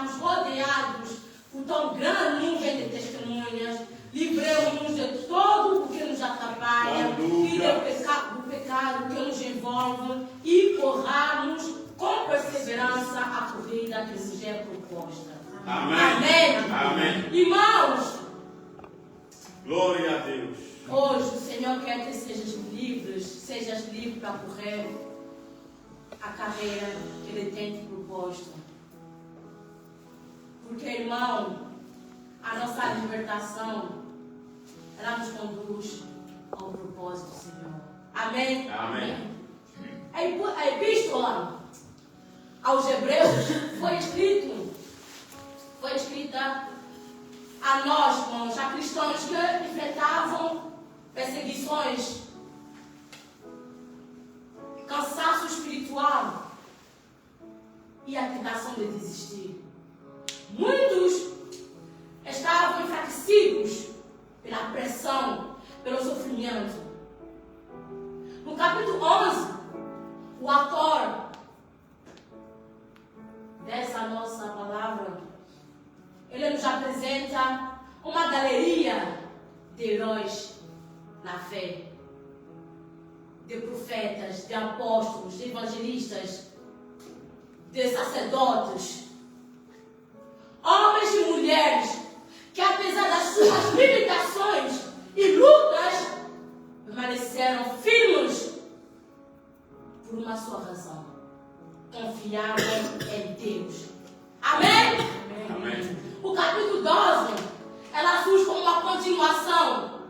estarmos rodeados por tão grande nuvem de testemunhas. Livremos-nos de todo o que nos atrapalha e do pecado que nos envolve e corramos com perseverança a corrida que nos é proposta. Amém. Amém. Amém. Irmãos, glória a Deus. Hoje o Senhor quer que sejas livre para correr a carreira que Ele tem te proposto. Porque, irmão, a nossa libertação, ela nos conduz ao propósito do Senhor. Amém? Amém. A epístola aos Hebreus foi escrita a nós, irmãos, a cristãos que enfrentavam perseguições, cansaço espiritual e a tentação de desistir. Muitos estavam enfraquecidos pela pressão, pelo sofrimento. No capítulo 11, o autor dessa nossa palavra, ele nos apresenta uma galeria de heróis na fé, de profetas, de apóstolos, de evangelistas, de sacerdotes, homens e mulheres que, apesar das suas limitações e lutas, permaneceram firmes por uma só razão: confiavam em Deus. Amém? Amém. O capítulo 12, ela surge como uma continuação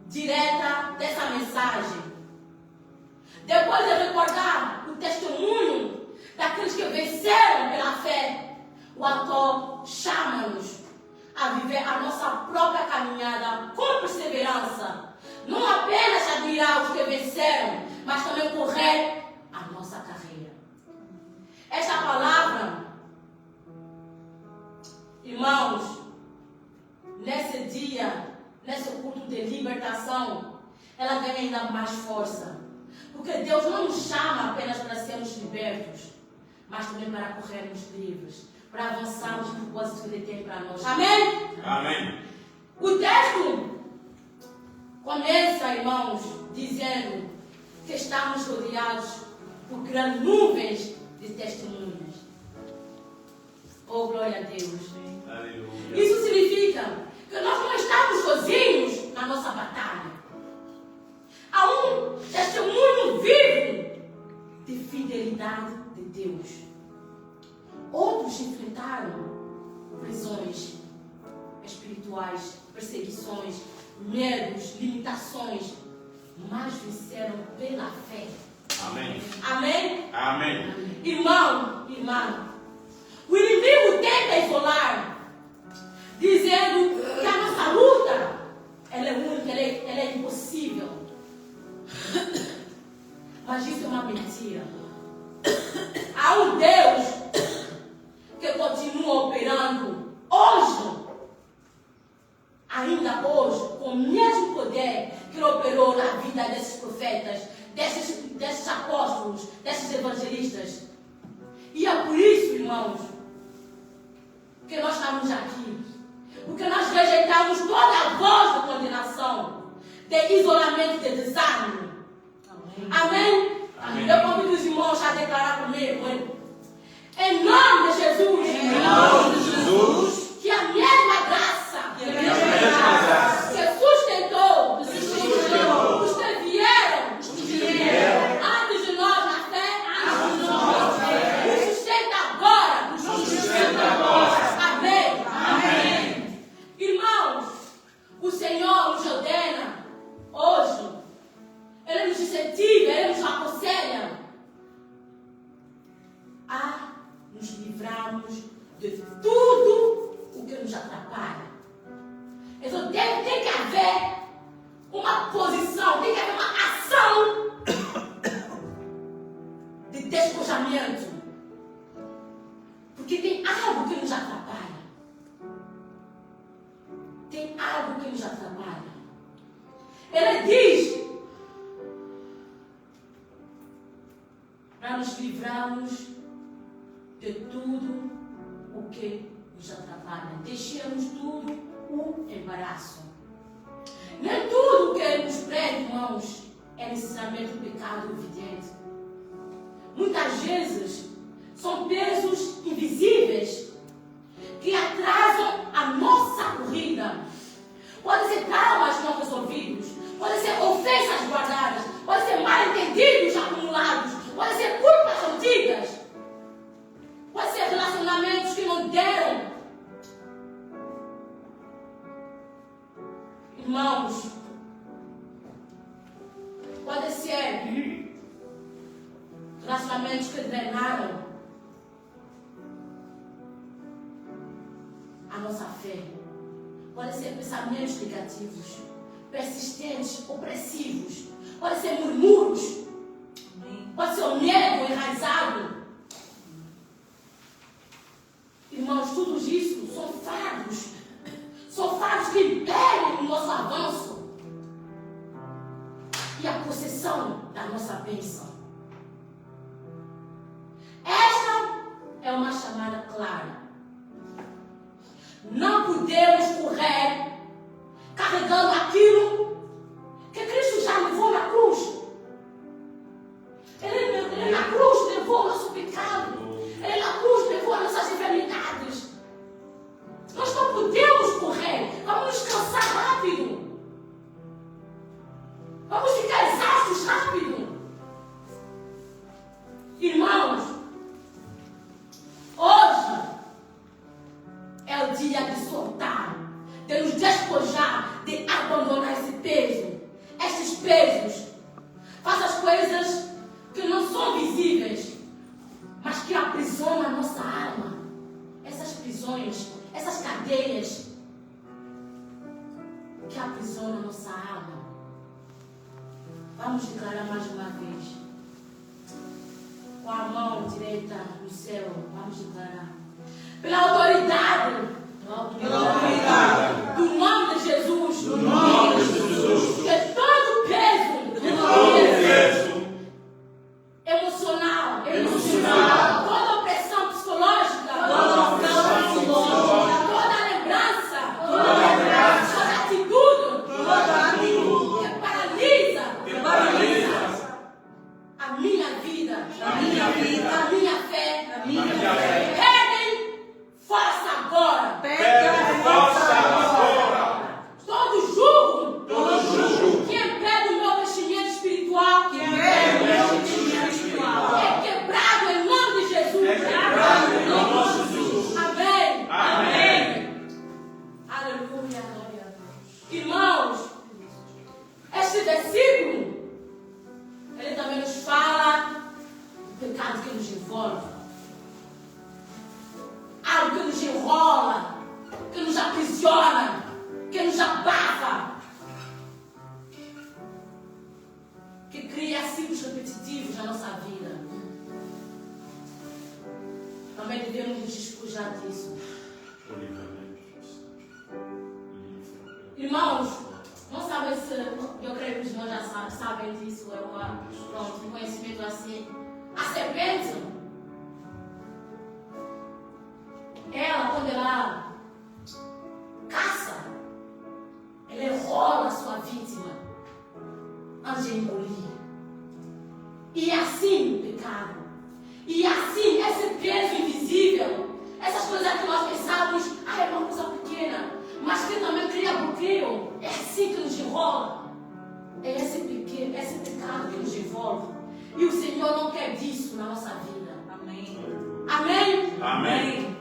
direta dessa mensagem. Depois de recordar o testemunho daqueles que venceram pela fé, o autor chama-nos a viver a nossa própria caminhada com perseverança. Não apenas admirar os que venceram, mas também correr a nossa carreira. Esta palavra, irmãos, nesse dia, nesse culto de libertação, ela ganha ainda mais força. Porque Deus não nos chama apenas para sermos libertos, mas também para corrermos livres, para avançarmos no propósito que Ele tem para nós. Amém? Amém. O texto começa, irmãos, dizendo que estamos rodeados por grandes nuvens de testemunhas. Oh, glória a Deus. Aleluia. Isso significa que nós não estamos sozinhos na nossa batalha. Há um testemunho vivo de fidelidade de Deus. Outros enfrentaram prisões espirituais, perseguições, medos, limitações, mas venceram pela fé. Amém. Amém? Amém. Irmão, irmã, o inimigo tenta isolar, dizendo que a nossa luta ela é única, ela é impossível. Mas isso é uma mentira. Há um Deus que continua operando hoje, ainda hoje, com o mesmo poder que ele operou na vida desses profetas, desses apóstolos, desses evangelistas. E é por isso, irmãos, que nós estamos aqui. Porque nós rejeitamos toda a voz de condenação, de isolamento, de desânimo. Amém? Amém. Eu convido os irmãos a declarar comigo. Em nome de Jesus. Em nome de Jesus. Que a mesma graça que sustentou os que vieram antes de nós na fé, nos sustenta agora. Amém. Irmãos, o Senhor nos ordena hoje, Ele nos incentiva, Ele nos aconselha a nos livrarmos de tudo o que nos atrapalha. Então tem que haver uma posição, tem que haver uma ação de despojamento. Porque tem algo que nos atrapalha. Tem algo que nos atrapalha. Ele diz para nos livrarmos de tudo o que nos atrapalha. Deixemos tudo o embaraço. Nem tudo o que nos prende, irmãos, é necessariamente um pecado evidente. Muitas vezes são pesos invisíveis que atrasam a nossa corrida. Podem ser traumas não resolvidos, podem ser ofensas guardadas, podem ser mal-entendidos acumulados, podem ser culpas antigas, podem ser relacionamentos que não deram. Irmãos, pode ser relacionamentos que drenaram a nossa fé. Pode ser pensamentos negativos, persistentes, opressivos. Pode ser murmúrios. Pode ser o medo enraizado. Irmãos, tudo isso são fardos. São fardos que impedem o nosso avanço e a possessão da nossa bênção. Esta é uma chamada clara. Não podemos correr carregando aquilo que Cristo já levou na cruz. Ele na cruz levou o nosso pecado. Ele na cruz levou as nossas enfermidades. Nós não podemos correr. Vamos nos cansar rápido. Vamos ficar exaustos rápido. Irmãos, hoje é o dia de soltar, de nos despojar, de abandonar esse peso, esses pesos. Faça as coisas que não são visíveis, mas que aprisionam a nossa alma. Essas prisões, essas cadeias que aprisionam a nossa alma. Vamos declarar mais uma vez. Com a mão direita no céu, vamos declarar. Pela autoridade do nome de Jesus, que todo peso emocional, toda opressão psicológica, toda lembrança, toda atitude que paralisa a minha vida, a minha fé, perdem força agora. Todo jugo que impede o meu crescimento espiritual é quebrado em nome de Jesus. Amém. Aleluia. Irmãos, este versículo ele também nos fala do pecado que nos envolve. Algo que nos enrola, que nos aprisiona, que nos abafa, que cria ciclos repetitivos na nossa vida. Também devemos nos despojar disso. Irmãos, não sabem se, eu creio que os irmãos já sabem disso, pronto, um conhecimento assim. A serpente, ela, quando ela caça, ela enrola a sua vítima antes de engolir. E assim o pecado. E assim esse peso invisível, essas coisas que nós pensamos, é uma coisa pequena, mas que também cria bloqueio. É assim que nos enrola. É esse pecado que nos envolve. E o Senhor não quer disso na nossa vida. Amém?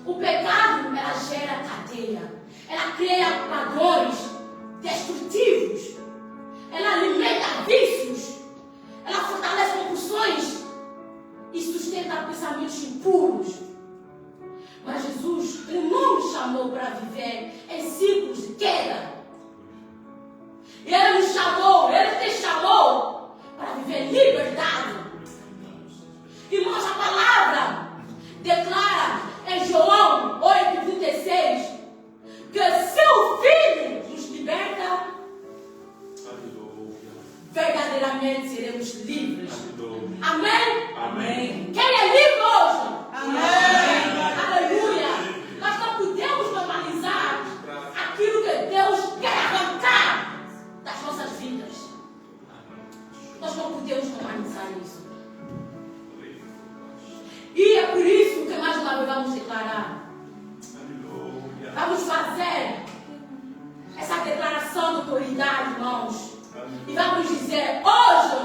O pecado, ela gera cadeia. Ela cria padrões destrutivos. Ela alimenta vícios. Ela fortalece compulsões e sustenta pensamentos impuros. Mas Jesus, Ele não nos chamou para viver em ciclos de queda. Ele nos chamou, Ele te chamou para viver em liberdade. Irmãos, a palavra declara em João 8,36 que seu Filho nos liberta. Verdadeiramente seremos livres. Amém? Amém. Quem é livre hoje? Amém. Aleluia. nós vamos declarar. Aleluia. Vamos fazer essa declaração de autoridade, irmãos. E vamos dizer, hoje,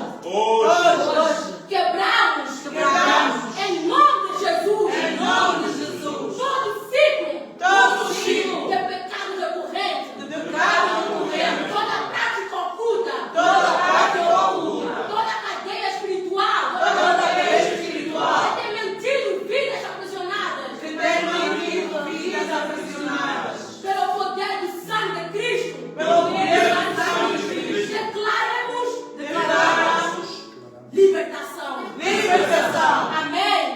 quebramos, em nome de Jesus, todo ciclo de pecado recorrente, toda prática oculta, toda cadeia espiritual, que tem mentido vidas aprisionadas, pelo poder do sangue de Cristo, declaramos libertação.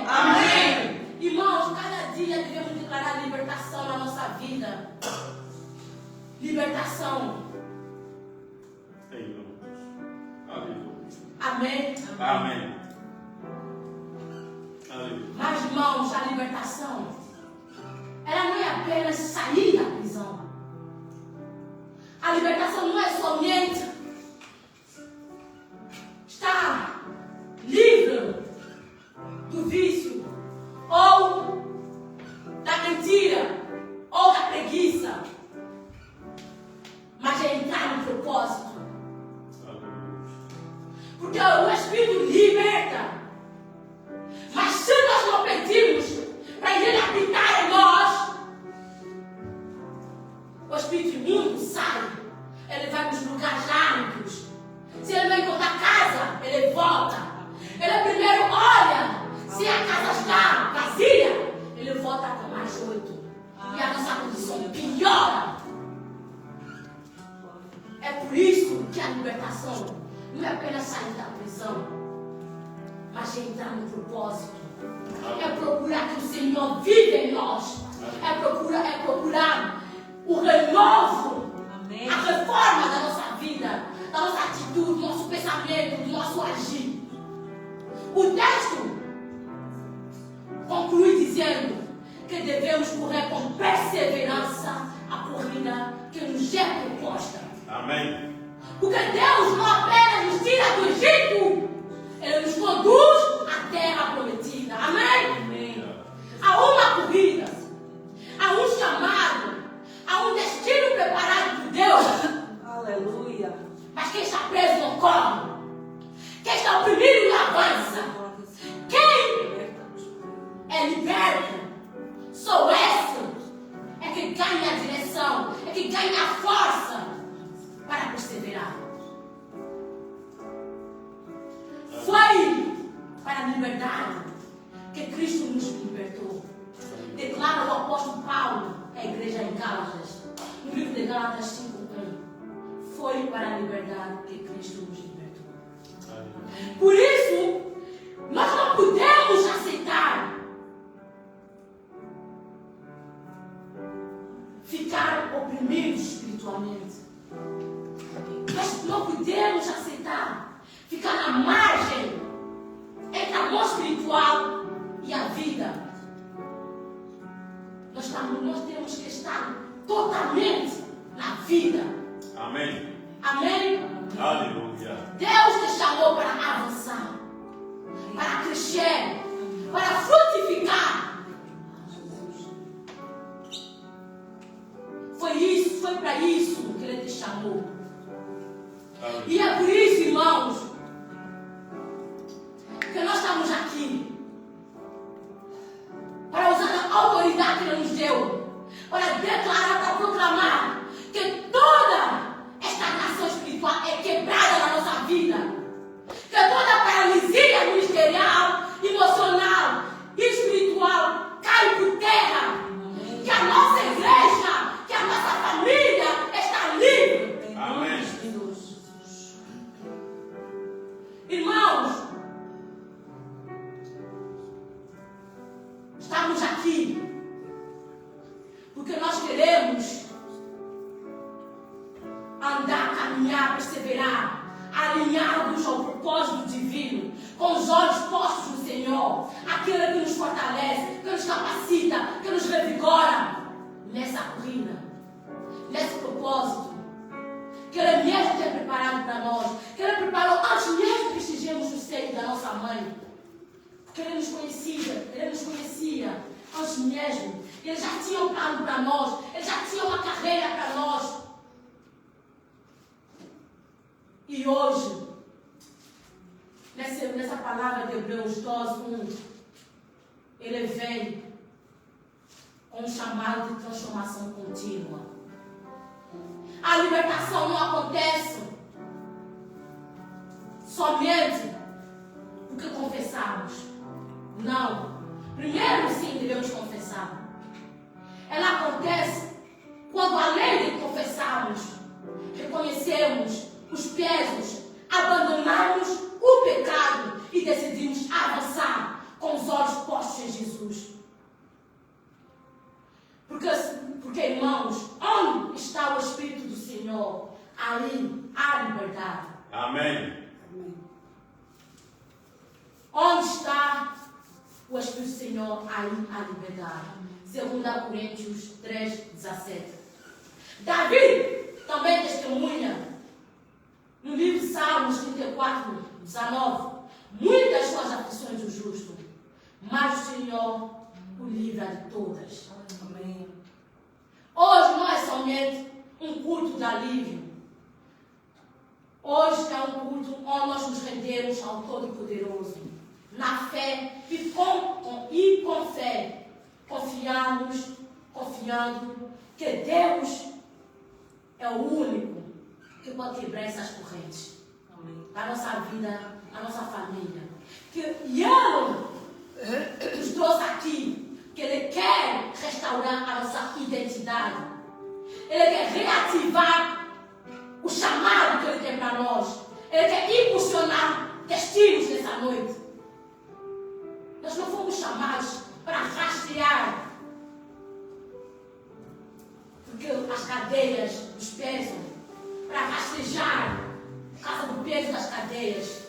Amém. Irmãos, cada dia devemos declarar libertação na nossa vida. Libertação. Aleluia. Amém. Amém. Aleluia. Mas, irmãos, a libertação, ela não é apenas sair da prisão. A libertação não é somente estar livre do vício, ou da mentira, ou da preguiça, mas é entrar no propósito. Porque o Espírito liberta. Mas se nós não pedimos para Ele habitar em nós, o Espírito imundo sai. Ele vai nos lugares áridos. Se ele não encontrar casa, ele volta. Ele primeiro olha. Se a casa está vazia, ele volta com mais 8. E a nossa condição piora. É por isso que a libertação não é apenas sair da prisão, mas é entrar no propósito. É procurar que o Senhor vive em nós. É procurar o renovo, a reforma da nossa vida, da nossa atitude, do nosso pensamento, do nosso agir. O texto conclui dizendo que devemos correr com perseverança a corrida que nos é proposta. Amém. Porque Deus não apenas nos tira do Egito, Ele nos conduz à terra prometida. Amém? Há uma corrida, há um chamado, há um destino preparado por Deus. Aleluia. Mas quem está preso não corre. Quem está oprimido não avança. Quem é liberto, só esse é que ganha a direção, é que ganha a força para perseverar. Foi para a liberdade que Cristo nos libertou. Declara o apóstolo Paulo à igreja em Gálatas, no livro de Gálatas 5:1. Foi para a liberdade que Cristo nos libertou. Por isso, nós não podemos aceitar ficar oprimidos espiritualmente. Nós não podemos aceitar ficar na margem entre a mão espiritual e a vida. Nós temos que estar totalmente na vida. Amém. Amém? Aleluia. Deus te chamou para avançar, para crescer, para frutificar. Foi para isso que Ele te chamou. Aleluia. E é por isso, irmãos, que nós estamos aqui. Para usar a autoridade que Ele nos deu. Para declarar, para proclamar que toda estagnação espiritual é quebrada na nossa vida. Que toda paralisia ministerial, emocional e espiritual cai por terra. Que a nossa igreja, que a nossa família está livre. Amém. Irmãos, estamos aqui porque nós queremos andar, caminhar, perseverar, alinhados ao propósito divino, com os olhos postos no Senhor, aquele que nos fortalece, que nos capacita, que nos revigora nessa corrida, nesse propósito que Ele mesmo tem preparado para nós, que Ele preparou antes mesmo que estivemos no seio da nossa mãe, porque Ele nos conhecia antes mesmo. Eles já tinham um plano para nós. Eles já tinham uma carreira para nós. E hoje, nessa palavra de Hebreus 12:1, ele vem com um chamado de transformação contínua. A libertação não acontece somente porque confessamos. Não. Primeiro, sim, devemos confessar. Ela acontece quando, além de confessarmos, reconhecemos os pesos, abandonamos o pecado e decidimos avançar com os olhos postos em Jesus. Porque, irmãos, onde está o Espírito do Senhor, ali há liberdade. Amém. Onde está o Espírito do Senhor, aí há liberdade. 2 Coríntios 3:17. Davi também testemunha no livro de Salmos 34:19. Muitas são as aflições do justo, mas o Senhor o livra de todas. Amém. Hoje não é somente um culto de alívio. Hoje é um culto onde nós nos rendemos ao Todo-Poderoso. Na fé e com fé, confiando que Deus é o único que pode quebrar essas correntes. Amém. Da nossa vida, da nossa família. E Ele nos trouxe aqui, que Ele quer restaurar a nossa identidade. Ele quer reativar o chamado que Ele tem para nós. Ele quer impulsionar destinos nessa noite. Nós não fomos chamados para rastrear, porque as cadeias nos pesam, para rastejar por causa do peso das cadeias.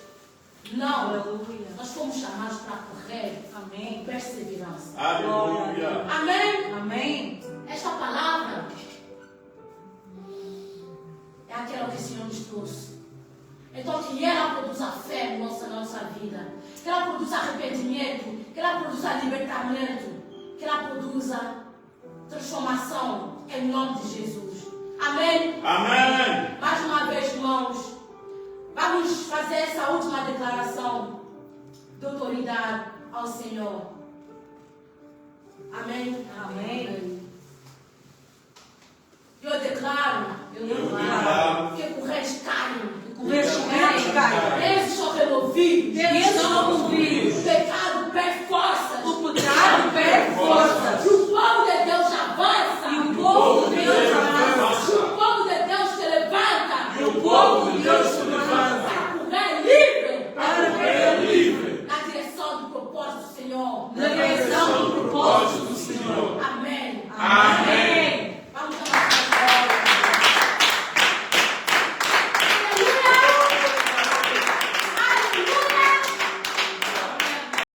Não, Aleluia. nós fomos chamados para correr Amém. com perseverança. Aleluia. Amém? Amém. Esta palavra é aquela que o Senhor nos trouxe. Então que ela produza fé na nossa vida. Que ela produza arrependimento. Que ela produza libertamento. Que ela produza transformação em nome de Jesus. Amém? Amém. Mais uma vez, irmãos, vamos fazer essa última declaração de autoridade ao Senhor. Amém? Amém. Eu declaro que correntes caem. Correntes caem. Pesos são removidos. Pesos são removidos. O pecado perde força. O pecado perde força. E o povo de Deus avança. E o povo de Deus avança. E o povo de Deus se levanta. E o povo de Deus se levanta. Para correr livre. Para correr livre. Na direção do propósito do Senhor. Na direção do propósito do Senhor. Amém. Amém.